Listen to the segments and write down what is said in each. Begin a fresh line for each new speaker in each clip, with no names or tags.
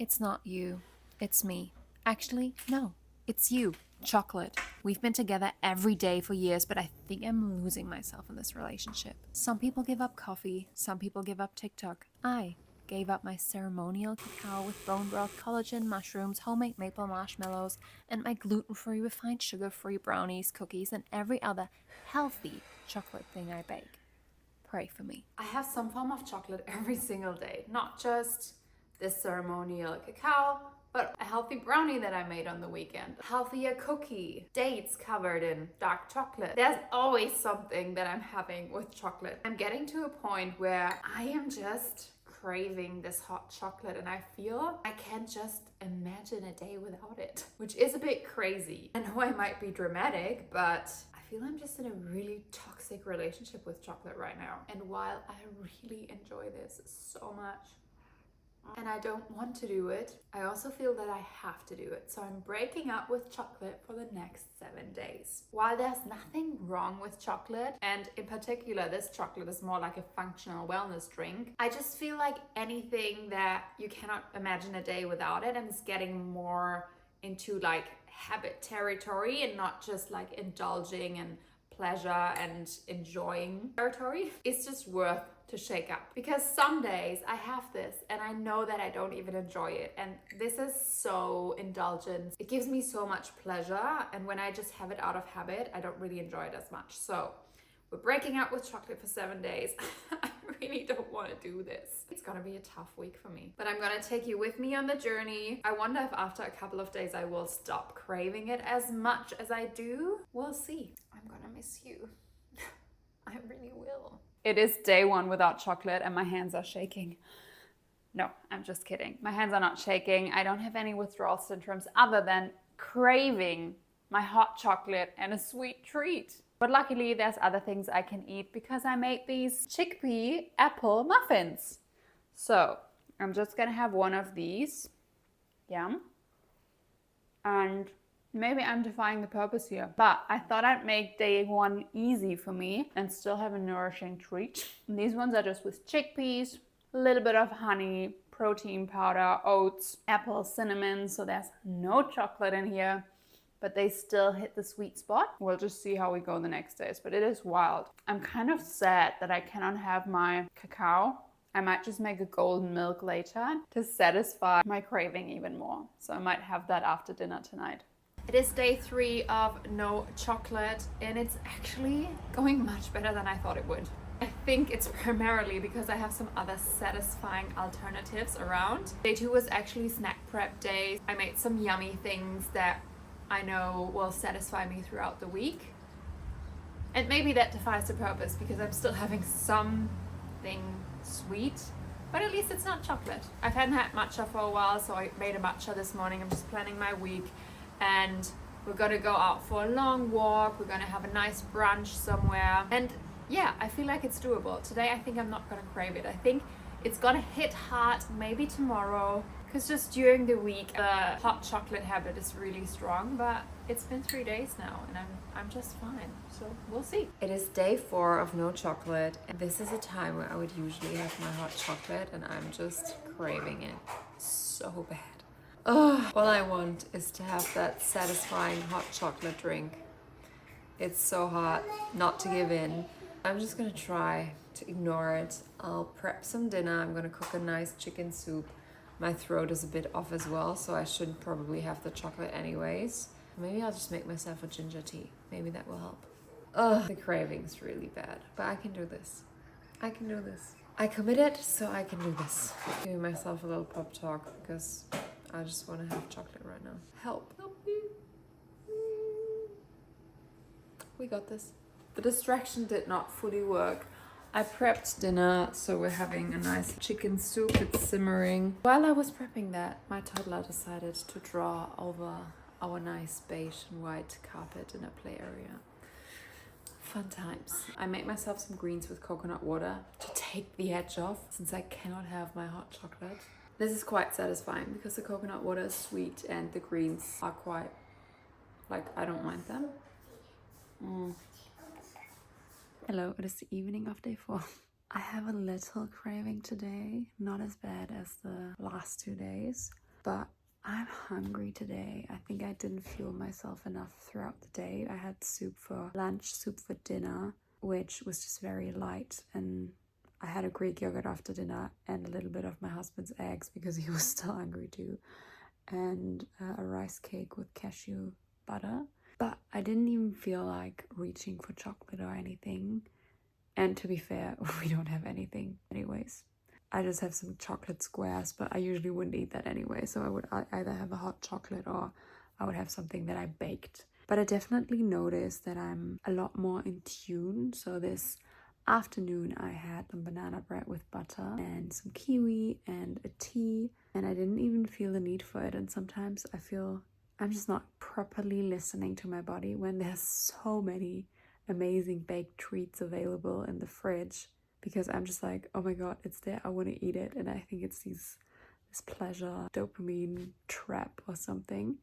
It's not you. It's me. Actually, no. It's you. Chocolate. We've been together every day for years, but I think I'm losing myself in this relationship. Some people give up coffee, some people give up TikTok. I gave up my ceremonial cacao with bone broth, collagen, mushrooms, homemade maple marshmallows, and my gluten-free, refined sugar-free brownies, cookies, and every other healthy chocolate thing I bake. Pray for me. I have some form of chocolate every single day, not just this ceremonial cacao, but a healthy brownie that I made on the weekend, a healthier cookie, dates covered in dark chocolate. There's always something that I'm having with chocolate. I'm getting to a point where I am just craving this hot chocolate and I feel I can't just imagine a day without it, which is a bit crazy. I know I might be dramatic, but I feel I'm just in a really toxic relationship with chocolate right now. And while I really enjoy this so much, and I don't want to do it, I also feel that I have to do it. So I'm breaking up with chocolate for the next 7 days. While there's nothing wrong with chocolate, and in particular this chocolate is more like a functional wellness drink, I just feel like anything that you cannot imagine a day without it, and it's getting more into like habit territory and not just like indulging and pleasure and enjoying territory. It's just worth to shake up, because some days I have this and I know that I don't even enjoy it, and this is so indulgent. It gives me so much pleasure, and when I just have it out of habit, I don't really enjoy it as much. So we're breaking up with chocolate for 7 days. I really don't want to do this. It's gonna be a tough week for me, but I'm gonna take you with me on the journey. I wonder if after a couple of days I will stop craving it as much as I do. We'll see. I'm gonna miss you. I really will. It is day 1 without chocolate and my hands are shaking. No, I'm just kidding. My hands are not shaking. I don't have any withdrawal symptoms other than craving my hot chocolate and a sweet treat. But luckily there's other things I can eat because I made these chickpea apple muffins. So I'm just gonna have one of these. Yum. And maybe I'm defying the purpose here, but I thought I'd make day 1 easy for me and still have a nourishing treat. And these ones are just with chickpeas, a little bit of honey, protein powder, oats, apple, cinnamon, so there's no chocolate in here, but they still hit the sweet spot. We'll just see how we go the next days, but it is wild. I'm kind of sad that I cannot have my cacao. I might just make a golden milk later to satisfy my craving even more. So I might have that after dinner tonight. It is day 3 of no chocolate, and it's actually going much better than I thought it would. I think it's primarily because I have some other satisfying alternatives around. Day 2 was actually snack prep day. I made some yummy things that I know will satisfy me throughout the week. And maybe that defies the purpose because I'm still having something sweet, but at least it's not chocolate. I hadn't had matcha for a while, so I made a matcha this morning. I'm just planning my week, and we're gonna go out for a long walk. We're gonna have a nice brunch somewhere, and yeah, I feel like it's doable. Today I think I'm not gonna crave it. I think it's gonna hit hard maybe tomorrow, because just during the week the hot chocolate habit is really strong, but it's been 3 days now and I'm just fine, so we'll see. It is day 4 of no chocolate, and this is a time where I would usually have my hot chocolate, and I'm just craving it so bad. All I want is to have that satisfying hot chocolate drink. It's so hot not to give in. I'm just gonna try to ignore it. I'll prep some dinner. I'm gonna cook a nice chicken soup. My throat is a bit off as well, so I should probably have the chocolate anyways. Maybe I'll just make myself a ginger tea. Maybe that will help. The craving's really bad, but I can do this. I can do this. I committed, so I can do this. Giving myself a little pep talk because I just want to have chocolate right now. Help me. We got this. The distraction did not fully work. I prepped dinner, so we're having a nice chicken soup. It's simmering. While I was prepping that, my toddler decided to draw over our nice beige and white carpet in a play area. Fun times. I made myself some greens with coconut water to take the edge off, since I cannot have my hot chocolate. This is quite satisfying because the coconut water is sweet and the greens are quite, like, I don't mind them. Hello, it is the evening of day 4. I have a little craving today, not as bad as the last 2 days.
But I'm hungry today. I think I didn't fuel myself enough throughout the day. I had soup for lunch, soup for dinner, which was just very light, and I had a Greek yogurt after dinner and a little bit of my husband's eggs because he was still hungry too, and a rice cake with cashew butter. But I didn't even feel like reaching for chocolate or anything. And to be fair, we don't have anything anyways. I just have some chocolate squares, but I usually wouldn't eat that anyway. So I would either have a hot chocolate or I would have something that I baked. But I definitely noticed that I'm a lot more in tune. So this afternoon I had some banana bread with butter and some kiwi and a tea. And I didn't even feel the need for it. And sometimes I feel I'm just not properly listening to my body when there's so many amazing baked treats available in the fridge, because I'm just like, oh my god, it's there, I want to eat it. And I think it's this pleasure dopamine trap or something.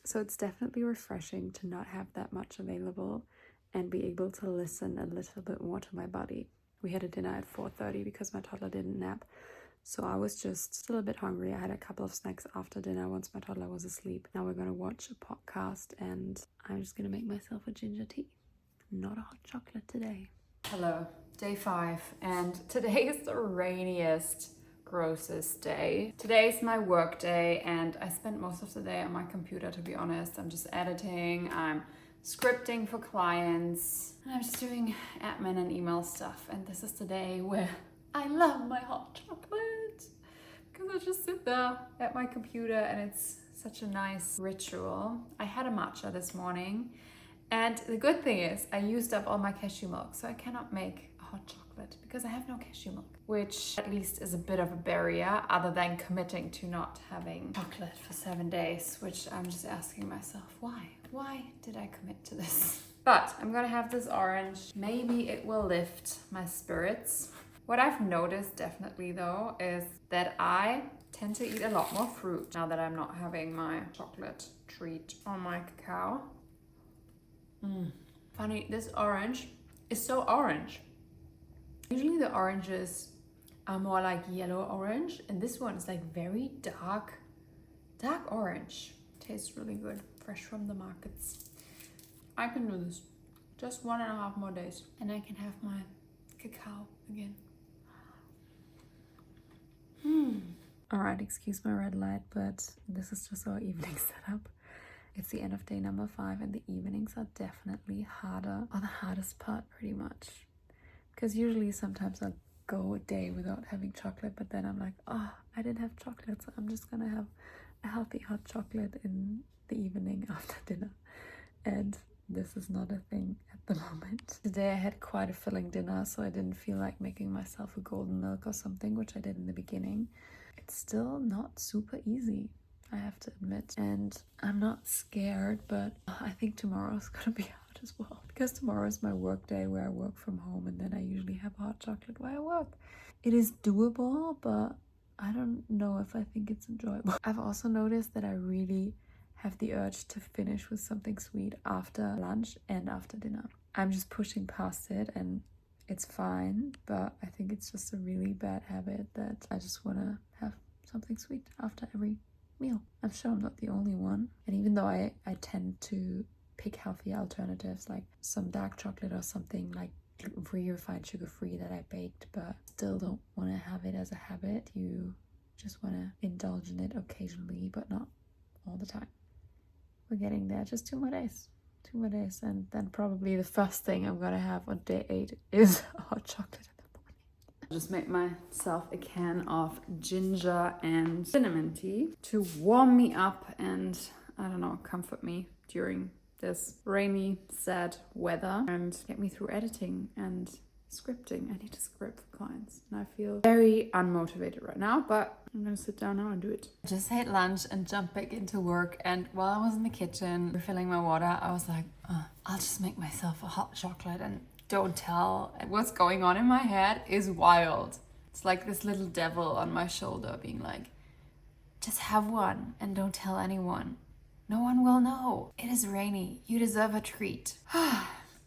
So it's definitely refreshing to not have that much available and be able to listen a little bit more to my body. We had a dinner at 4:30 because my toddler didn't nap. So I was just still a bit hungry. I had a couple of snacks after dinner once my toddler was asleep. Now we're going to watch a podcast and I'm just going to make myself a ginger tea. Not a hot chocolate today. Hello, day 5, and today is the rainiest, grossest day. Today is my work day and I spent most of the day on my computer, to be honest. I'm just editing, I'm scripting for clients, and I'm just doing admin and email stuff. And this is the day where I love my hot chocolate because I just sit there at my computer and it's such a nice ritual. I had a matcha this morning. And the good thing is I used up all my cashew milk, so I cannot make a hot chocolate because I have no cashew milk, which at least is a bit of a barrier other than committing to not having chocolate for 7 days, which I'm just asking myself, why? Why did I commit to this? But I'm gonna have this orange. Maybe it will lift my spirits. What I've noticed definitely though is that I tend to eat a lot more fruit now that I'm not having my chocolate treat or my cacao. Funny, this orange is so orange. Usually the oranges are more like yellow orange, and this one is like very dark orange. Tastes really good, fresh from the markets. I can do this. Just 1.5 more days and I can have my cacao again. Alright, excuse my red light, but this is just our evening setup. It's the end of day number 5 and the evenings are definitely harder, or the hardest part pretty much. Because usually sometimes I'll go a day without having chocolate, but then I'm like, oh, I didn't have chocolate, so I'm just gonna have a healthy hot chocolate in the evening after dinner. And this is not a thing at the moment. Today I had quite a filling dinner, so I didn't feel like making myself a golden milk or something, which I did in the beginning. It's still not super easy, I have to admit, and I'm not scared, but I think tomorrow's gonna be hard as well, because tomorrow is my work day where I work from home, and then I usually have hot chocolate while I work. It is doable, but I don't know if I think it's enjoyable. I've also noticed that I really have the urge to finish with something sweet after lunch and after dinner. I'm just pushing past it and it's fine, but I think it's just a really bad habit that I just want to have something sweet after every meal. I'm sure I'm not the only one. And even though I tend to pick healthy alternatives like some dark chocolate or something like gluten-free, refined sugar-free that I baked, but still don't want to have it as a habit. You just want to indulge in it occasionally, but not all the time. We're getting there. Just 2 more days. 2 more days. And then probably the first thing I'm going to have on day 8 is hot chocolate in the morning. I just made myself a can of ginger and cinnamon tea to warm me up and, I don't know, comfort me during this rainy, sad weather and get me through editing and scripting. I need to script for clients and I feel very unmotivated right now, but I'm gonna sit down now and do it. I just ate lunch and jumped back into work, and while I was in the kitchen refilling my water, I was like, I'll just make myself a hot chocolate and don't tell. And what's going on in my head is wild. It's like this little devil on my shoulder being like, just have one and don't tell anyone. No one will know. It is rainy. You deserve a treat.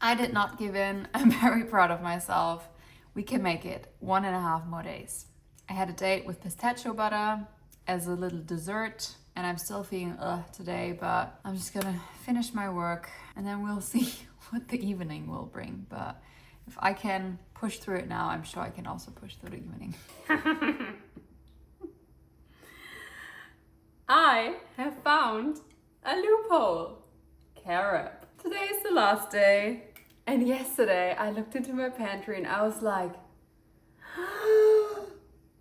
I did not give in. I'm very proud of myself. We can make it 1.5 more days. I had a date with pistachio butter, as a little dessert. And I'm still feeling today, but I'm just gonna finish my work and then we'll see what the evening will bring. But if I can push through it now, I'm sure I can also push through the evening. I have found a loophole. Carob. Today is the last day. And yesterday I looked into my pantry and I was like,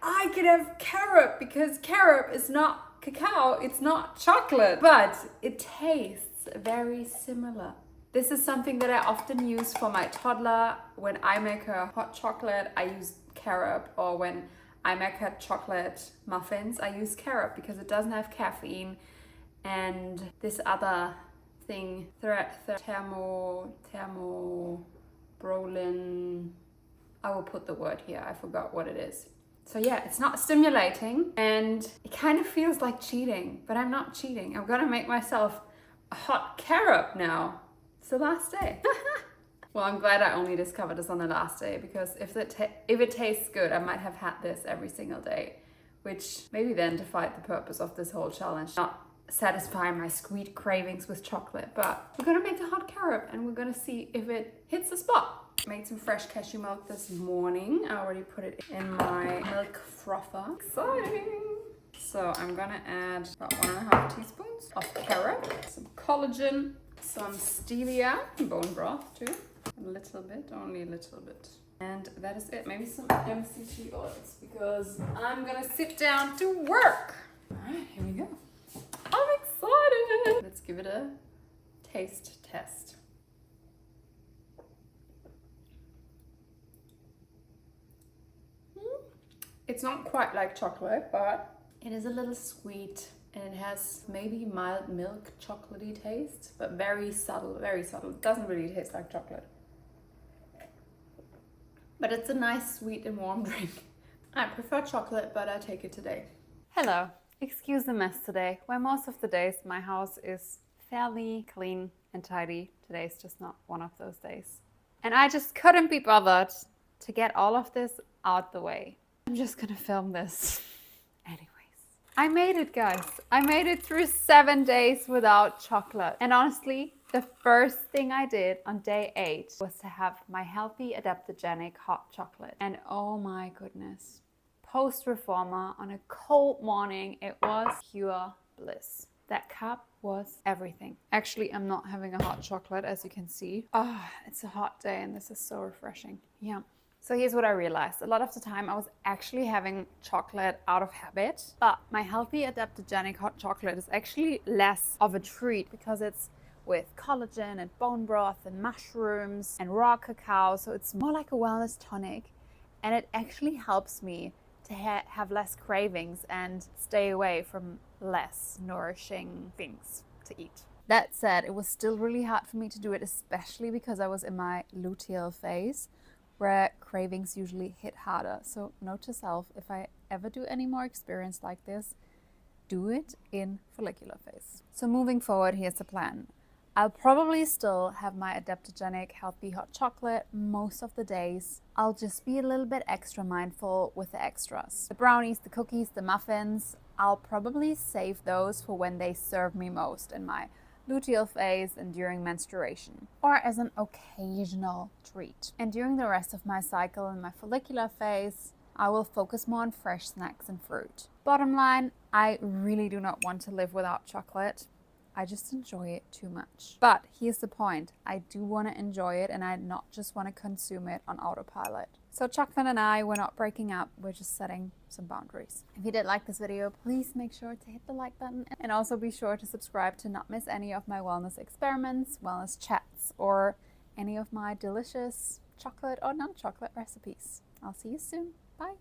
I could have carob because carob is not cacao, it's not chocolate, but it tastes very similar. This is something that I often use for my toddler. When I make her hot chocolate, I use carob, or when I make her chocolate muffins, I use carob because it doesn't have caffeine. And this other thing, brolin, I will put the word here, I forgot what it is. So yeah, it's not stimulating and it kind of feels like cheating, but I'm not cheating. I'm gonna make myself a hot carob now. It's the last day. Well, I'm glad I only discovered this on the last day, because if it tastes good, I might have had this every single day, which maybe then defied the purpose of this whole challenge. Not satisfying my sweet cravings with chocolate, but we're gonna make a hot carob and we're gonna see if it hits the spot. Made some fresh cashew milk this morning. I already put it in my milk frother. Exciting! So I'm gonna add about 1.5 teaspoons of carob, some collagen, some stevia, bone broth too. A little bit, only a little bit. And that is it. Maybe some MCT oils, because I'm gonna sit down to work. All right, here we go. I'm excited. Let's give it a taste test. It's not quite like chocolate, but it is a little sweet and it has maybe mild milk chocolatey taste, but very subtle, very subtle. It doesn't really taste like chocolate. But it's a nice, sweet and warm drink. I prefer chocolate, but I take it today. Hello. Excuse the mess today. Where most of the days my house is fairly clean and tidy. Today's just not one of those days. And I just couldn't be bothered to get all of this out the way. I'm just gonna film this. Anyways, I made it, guys. I made it through 7 days without chocolate. And honestly, the first thing I did on day 8 was to have my healthy adaptogenic hot chocolate. And oh my goodness. Post-reformer on a cold morning, it was pure bliss. That cup was everything. Actually, I'm not having a hot chocolate, as you can see. It's a hot day and this is so refreshing. Yeah. So here's what I realized. A lot of the time I was actually having chocolate out of habit, but my healthy adaptogenic hot chocolate is actually less of a treat because it's with collagen and bone broth and mushrooms and raw cacao. So it's more like a wellness tonic, and it actually helps me to have less cravings and stay away from less nourishing things to eat. That said, it was still really hard for me to do it, especially because I was in my luteal phase, where cravings usually hit harder. So note to self, if I ever do any more experience like this, do it in follicular phase. So moving forward, here's the plan. I'll probably still have my adaptogenic healthy hot chocolate most of the days. I'll just be a little bit extra mindful with the extras. The brownies, the cookies, the muffins, I'll probably save those for when they serve me most in my luteal phase and during menstruation, or as an occasional treat. And during the rest of my cycle in my follicular phase, I will focus more on fresh snacks and fruit. Bottom line, I really do not want to live without chocolate. I just enjoy it too much. But here's the point. I do want to enjoy it and I not just want to consume it on autopilot. So chocolate and I, we're not breaking up. We're just setting some boundaries. If you did like this video, please make sure to hit the like button and also be sure to subscribe to not miss any of my wellness experiments, wellness chats, or any of my delicious chocolate or non-chocolate recipes. I'll see you soon. Bye.